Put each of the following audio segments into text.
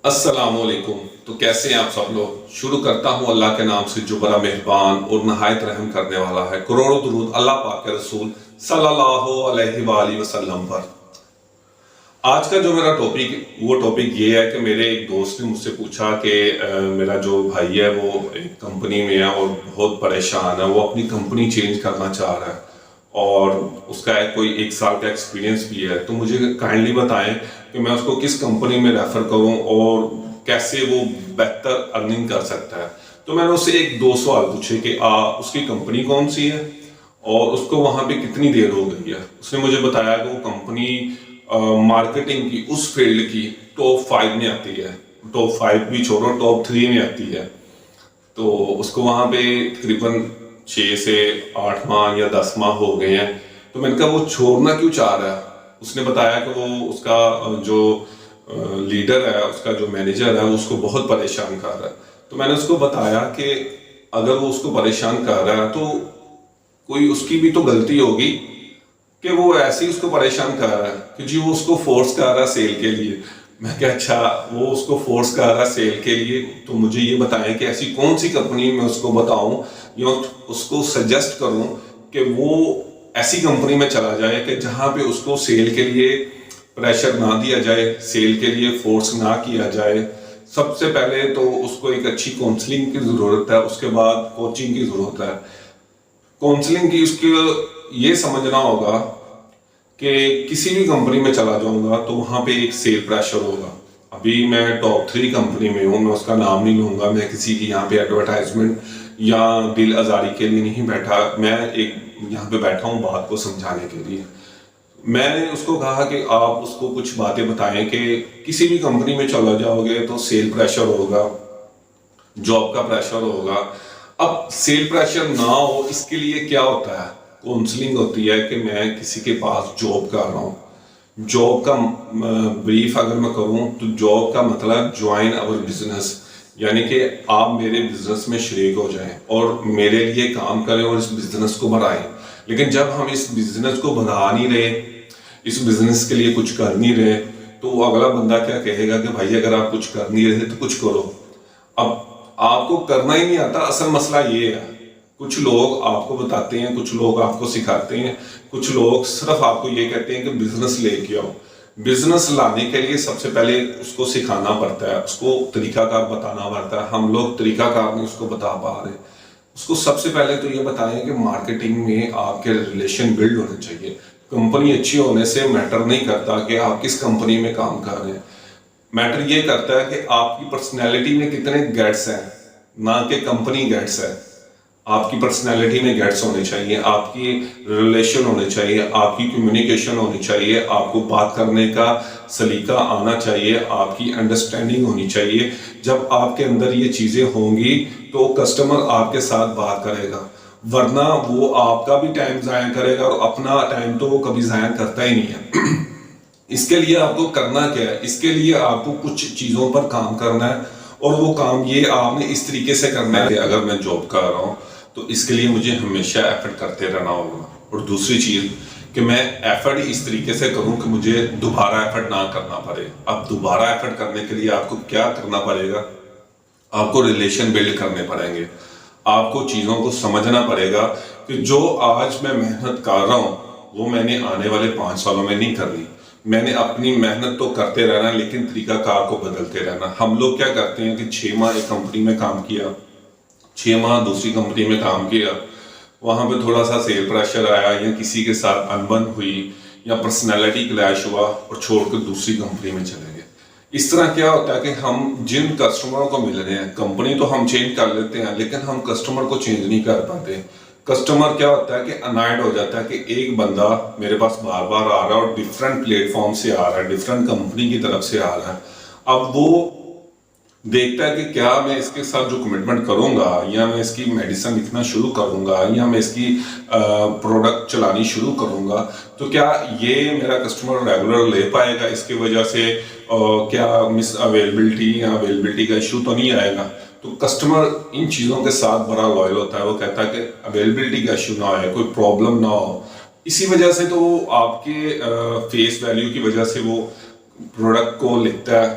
السلام علیکم. تو کیسے ہیں آپ سب لوگ؟ شروع کرتا ہوں اللہ کے نام سے جو بڑا مہربان اور نہایت رحم کرنے والا ہے. کروڑوں درود اللہ پاک کے رسول صلی اللہ علیہ وآلہ وسلم پر. آج کا جو میرا ٹاپک یہ ہے کہ میرے ایک دوست نے مجھ سے پوچھا کہ میرا جو بھائی ہے وہ ایک کمپنی میں ہے اور بہت پریشان ہے. وہ اپنی کمپنی چینج کرنا چاہ رہا ہے اور اس کا کوئی 1 سال کا ایکسپیرینس بھی ہے. تو مجھے کائنڈلی بتائیں کہ میں اس کو کس کمپنی میں ریفر کروں اور کیسے وہ بہتر ارننگ کر سکتا ہے. تو میں نے اس سے 2 سوال پوچھے کہ اس کی کمپنی کون سی ہے اور اس کو وہاں پہ کتنی دیر ہو گئی ہے. اس نے مجھے بتایا کہ وہ کمپنی مارکیٹنگ کی اس فیلڈ کی ٹاپ 5 میں آتی ہے. ٹاپ 5 بھی چھوڑو، ٹاپ 3 میں آتی ہے. تو اس کو وہاں پہ تقریباً 6 سے 8 ماہ یا 10 ماہ ہو گئے ہیں. تو میں نے کہا وہ چھوڑنا کیوں چاہ رہا ہے. اس نے بتایا کہ وہ اس کا جو لیڈر ہے، اس کا جو مینیجر ہے، وہ اس کو بہت پریشان کر رہا ہے. تو میں نے اس کو بتایا کہ اگر وہ اس کو پریشان کر رہا ہے تو کوئی اس کی بھی تو غلطی ہوگی کہ وہ ایسے ہی اس کو پریشان کر رہا ہے کہ جی وہ اس کو فورس کر رہا ہے سیل کے لیے. میں کہا اچھا وہ اس کو فورس کر رہا ہے سیل کے لیے، تو مجھے یہ بتائیں کہ ایسی کون سی کمپنی میں اس کو بتاؤں یا اس کو سجیسٹ کروں کہ وہ ایسی کمپنی میں چلا جائے کہ جہاں پہ اس کو سیل کے لیے پریشر نہ دیا جائے، سیل کے لیے فورس نہ کیا جائے. سب سے پہلے تو اس کو ایک اچھی کاؤنسلنگ کی ضرورت ہے، اس کے بعد کوچنگ کی ضرورت ہے. کاؤنسلنگ کی اس کے یہ سمجھنا ہوگا کہ کسی بھی کمپنی میں چلا جاؤں گا تو وہاں پہ ایک سیل پریشر ہوگا. ابھی میں ٹاپ 3 کمپنی میں ہوں، میں اس کا نام نہیں لوں گا. میں کسی کی یہاں پہ ایڈورٹائزمنٹ یا دل آزاری کے لیے نہیں بیٹھا. میں ایک یہاں پہ بیٹھا ہوں بات کو سمجھانے کے لیے. میں نے اس کو کہا کہ آپ اس کو کچھ باتیں بتائیں کہ کسی بھی کمپنی میں چلا جاؤ گے تو سیل پریشر ہوگا، جاب کا پریشر ہوگا. اب سیل پریشر نہ ہو اس کے لیے کیا ہوتا ہے؟ کاؤنسلنگ ہوتی ہے کہ میں کسی کے پاس جاب کر رہا ہوں. جاب کا بریف اگر میں کروں تو جاب کا مطلب جوائن اور بزنس، یعنی کہ آپ میرے بزنس میں شریک ہو جائیں اور میرے لیے کام کریں اور اس بزنس کو بڑھائیں. لیکن جب ہم اس بزنس کو بڑھا نہیں رہے، اس بزنس کے لیے کچھ کر نہیں رہے، تو اگلا بندہ کیا کہے گا کہ بھائی اگر آپ کچھ کر نہیں رہے تو کچھ کرو. اب آپ کو کرنا ہی نہیں آتا. اصل مسئلہ یہ ہے، کچھ لوگ آپ کو بتاتے ہیں، کچھ لوگ آپ کو سکھاتے ہیں، کچھ لوگ صرف آپ کو یہ کہتے ہیں کہ بزنس لے کے آؤ. بزنس لانے کے لیے سب سے پہلے اس کو سکھانا پڑتا ہے، اس کو طریقہ کار بتانا پڑتا ہے. ہم لوگ طریقہ کار نہیں اس کو بتا پا رہے. اس کو سب سے پہلے تو یہ بتائیں کہ مارکیٹنگ میں آپ کے ریلیشن بلڈ ہونے چاہیے. کمپنی اچھی ہونے سے میٹر نہیں کرتا کہ آپ کس کمپنی میں کام کر رہے ہیں. میٹر یہ کرتا ہے کہ آپ کی پرسنالٹی میں کتنے گیٹس ہیں، نہ کہ کمپنی گیٹس ہے. آپ کی پرسنالٹی میں گیٹس ہونے چاہیے، آپ کی ریلیشن ہونے چاہیے، آپ کی کمیونیکیشن ہونی چاہیے، آپ کو بات کرنے کا سلیقہ آنا چاہیے، آپ کی انڈرسٹینڈنگ ہونی چاہیے. جب آپ کے اندر یہ چیزیں ہوں گی تو کسٹمر آپ کے ساتھ بات کرے گا، ورنہ وہ آپ کا بھی ٹائم ضائع کرے گا اور اپنا ٹائم تو وہ کبھی ضائع کرتا ہی نہیں ہے. اس کے لیے آپ کو کرنا کیا ہے؟ اس کے لیے آپ کو کچھ چیزوں پر کام کرنا ہے اور وہ کام یہ آپ نے اس طریقے سے کرنا ہے کہ اگر میں جاب کر رہا ہوں تو اس کے لیے مجھے ہمیشہ ایفرٹ کرتے رہنا ہوگا. اور دوسری چیز کہ میں ایفرٹ اس طریقے سے کروں کہ مجھے دوبارہ ایفرٹ نہ کرنا پڑے. اب دوبارہ ایفرٹ کرنے کے لیے آپ کو کیا کرنا پڑے گا؟ آپ کو ریلیشن بلڈ کرنے پڑیں گے. آپ کو چیزوں کو سمجھنا پڑے گا کہ جو آج میں محنت کر رہا ہوں وہ میں نے آنے والے 5 سالوں میں نہیں کرنی. میں نے اپنی محنت تو کرتے رہنا لیکن طریقہ کار کو بدلتے رہنا. ہم لوگ کیا کرتے ہیں کہ 6 ماہ ایک کمپنی میں کام کیا، 6 ماہ دوسری کمپنی میں کام کیا، وہاں پہ تھوڑا سا سیل پریشر آیا یا کسی کے ساتھ انبن ہوئی یا پرسنالٹی کلیش ہوا اور چھوڑ کر دوسری کمپنی میں چلے گئے. اس طرح کیا ہوتا ہے کہ ہم جن کسٹمروں کو مل رہے ہیں، کمپنی تو ہم چینج کر لیتے ہیں لیکن ہم کسٹمر کو چینج نہیں کر پاتے. کسٹمر کیا ہوتا ہے کہ انائڈ ہو جاتا ہے کہ ایک بندہ میرے پاس بار بار آ رہا ہے اور ڈیفرنٹ پلیٹ فارم سے آ رہا ہے، ڈیفرنٹ کمپنی کی طرف سے آ رہا ہے. اب وہ دیکھتا ہے کہ کیا میں اس کے ساتھ جو کمٹمنٹ کروں گا یا میں اس کی میڈیسن لکھنا شروع کروں گا یا میں اس کی پروڈکٹ چلانی شروع کروں گا تو کیا یہ میرا کسٹمر ریگولر لے پائے گا؟ اس کی وجہ سے کیا مس اویلیبلٹی یا اویلیبلٹی کا ایشو تو نہیں آئے گا؟ تو کسٹمر ان چیزوں کے ساتھ بڑا لائل ہوتا ہے. وہ کہتا ہے کہ اویلیبلٹی کا ایشو نہ آئے، کوئی پرابلم نہ ہو. اسی وجہ سے تو آپ کے فیس ویلیو کی وجہ سے وہ پروڈکٹ کو لکھتا ہے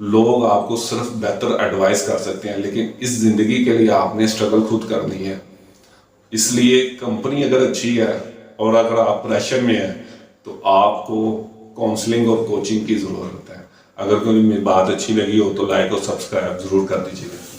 لوگ آپ کو صرف بہتر ایڈوائز کر سکتے ہیں، لیکن اس زندگی کے لیے آپ نے اسٹرگل خود کرنی ہے۔ اس لیے کمپنی اگر اچھی ہے اور اگر آپ پریشر میں ہیں تو آپ کو کاؤنسلنگ اور کوچنگ کی ضرورت ہے۔ اگر کوئی میری بات اچھی لگی ہو تو لائک اور سبسکرائب ضرور کر دیجیے گا۔